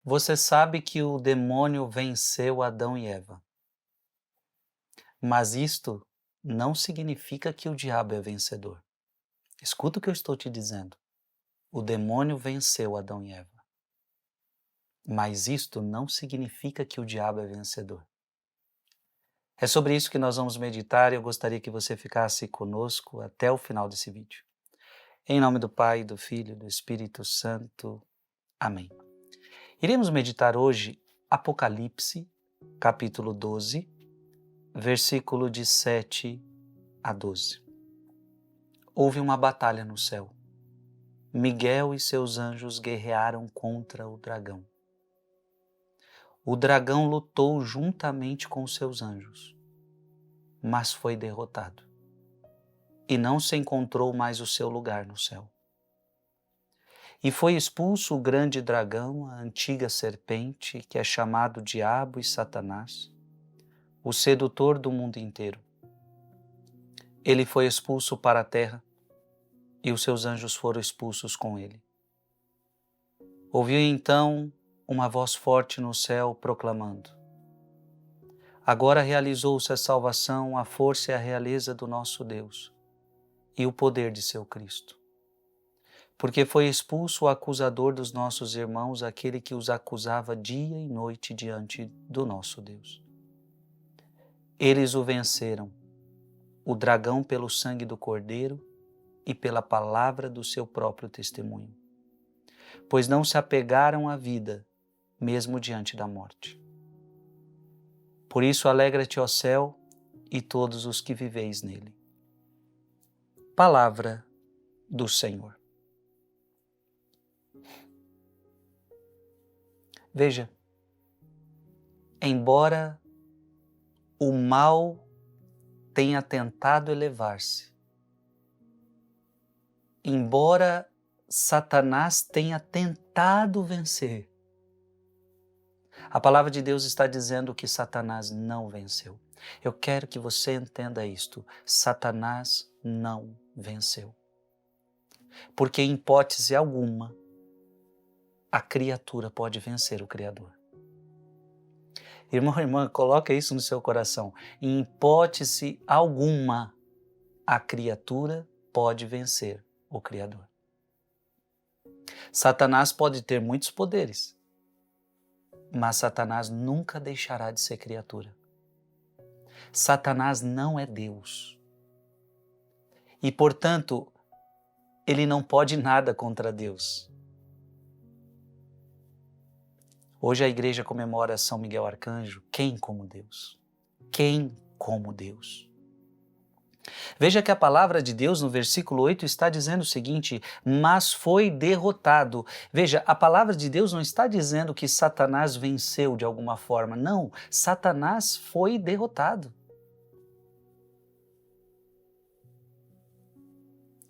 Você sabe que o demônio venceu Adão e Eva, mas isto não significa que o diabo é vencedor. Escuta o que eu estou te dizendo. O demônio venceu Adão e Eva, mas isto não significa que o diabo é vencedor. É sobre isso que nós vamos meditar e eu gostaria que você ficasse conosco até o final desse vídeo. Em nome do Pai, do Filho e do Espírito Santo. Amém. Iremos meditar hoje Apocalipse, capítulo 12, versículo de 7 a 12. Houve uma batalha no céu. Miguel e seus anjos guerrearam contra o dragão. O dragão lutou juntamente com seus anjos, mas foi derrotado e não se encontrou mais o seu lugar no céu. E foi expulso o grande dragão, a antiga serpente, que é chamado Diabo e Satanás, o sedutor do mundo inteiro. Ele foi expulso para a terra e os seus anjos foram expulsos com ele. Ouviu então uma voz forte no céu proclamando: agora realizou-se a salvação, a força e a realeza do nosso Deus e o poder de seu Cristo. Porque foi expulso o acusador dos nossos irmãos, aquele que os acusava dia e noite diante do nosso Deus. Eles o venceram, o dragão pelo sangue do Cordeiro e pela palavra do seu próprio testemunho, pois não se apegaram à vida, mesmo diante da morte. Por isso alegra-te, ó céu, e todos os que viveis nele. Palavra do Senhor. Veja, embora o mal tenha tentado elevar-se, embora Satanás tenha tentado vencer, a palavra de Deus está dizendo que Satanás não venceu. Eu quero que você entenda isto. Satanás não venceu. Porque em hipótese alguma, a criatura pode vencer o Criador. Irmão, irmã, coloca isso no seu coração. Em hipótese alguma, a criatura pode vencer o Criador. Satanás pode ter muitos poderes, mas Satanás nunca deixará de ser criatura. Satanás não é Deus. E, portanto, ele não pode nada contra Deus. Hoje a igreja comemora São Miguel Arcanjo. Quem como Deus? Quem como Deus? Veja que a palavra de Deus no versículo 8 está dizendo o seguinte: mas foi derrotado. Veja, a palavra de Deus não está dizendo que Satanás venceu de alguma forma. Não, Satanás foi derrotado.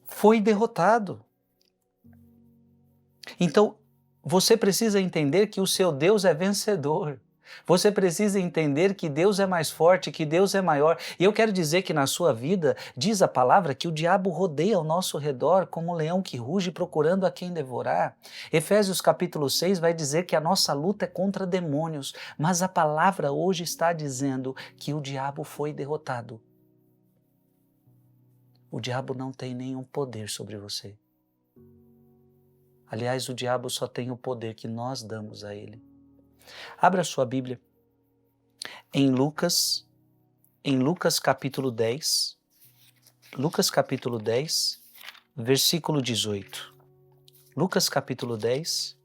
Foi derrotado. Então, você precisa entender que o seu Deus é vencedor. Você precisa entender que Deus é mais forte, que Deus é maior. E eu quero dizer que na sua vida, diz a palavra, que o diabo rodeia ao nosso redor como um leão que ruge procurando a quem devorar. Efésios capítulo 6 vai dizer que a nossa luta é contra demônios, mas a palavra hoje está dizendo que o diabo foi derrotado. O diabo não tem nenhum poder sobre você. Aliás, o diabo só tem o poder que nós damos a ele. Abra sua Bíblia em Lucas capítulo 10, versículo 18. Lucas capítulo 10,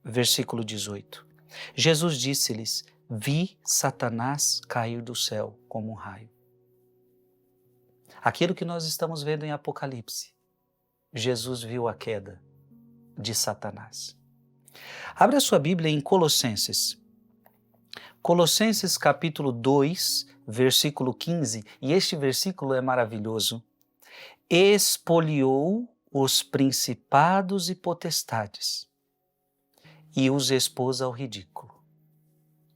versículo 18. Jesus disse-lhes: vi Satanás cair do céu como um raio. Aquilo que nós estamos vendo em Apocalipse, Jesus viu a queda de Satanás. Abra sua Bíblia em Colossenses. Colossenses capítulo 2, versículo 15, e este versículo é maravilhoso. Expoliou os principados e potestades e os expôs ao ridículo.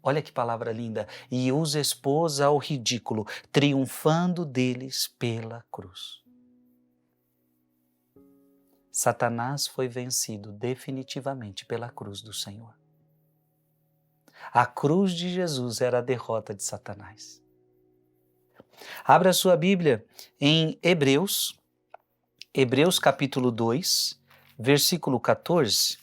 Olha que palavra linda. E os expôs ao ridículo, triunfando deles pela cruz. Satanás foi vencido definitivamente pela cruz do Senhor. A cruz de Jesus era a derrota de Satanás. Abra sua Bíblia em Hebreus capítulo 2, versículo 14.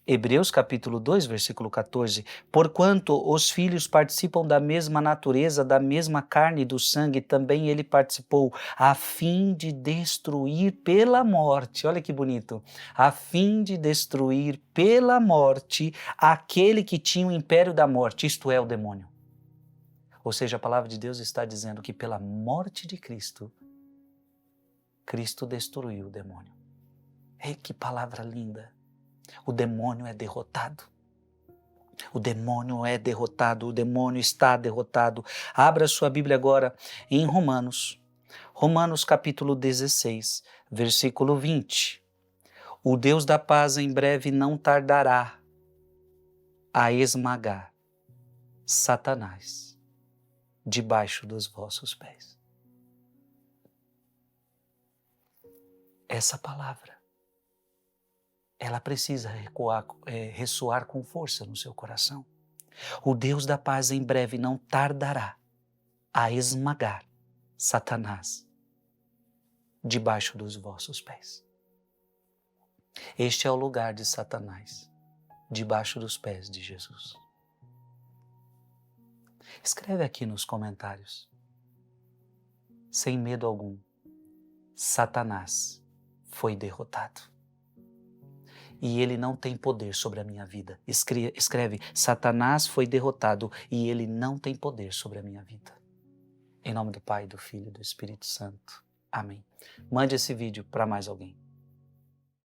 Hebreus capítulo 2, versículo 14. Porquanto os filhos participam da mesma natureza, da mesma carne e do sangue, também ele participou, a fim de destruir pela morte, olha que bonito, a fim de destruir pela morte aquele que tinha o império da morte, isto é, o demônio. Ou seja, a palavra de Deus está dizendo que pela morte de Cristo, Cristo destruiu o demônio. Ei, que palavra linda! O demônio é derrotado. O demônio é derrotado, o demônio está derrotado. Abra sua Bíblia agora em Romanos capítulo 16, versículo 20. O Deus da paz em breve não tardará a esmagar Satanás debaixo dos vossos pés. Essa palavra, ela precisa ressoar com força no seu coração. O Deus da paz em breve não tardará a esmagar Satanás debaixo dos vossos pés. Este é o lugar de Satanás, debaixo dos pés de Jesus. Escreve aqui nos comentários, sem medo algum, Satanás foi derrotado. E ele não tem poder sobre a minha vida. Escreve, Satanás foi derrotado e ele não tem poder sobre a minha vida. Em nome do Pai, do Filho e do Espírito Santo. Amém. Mande esse vídeo para mais alguém.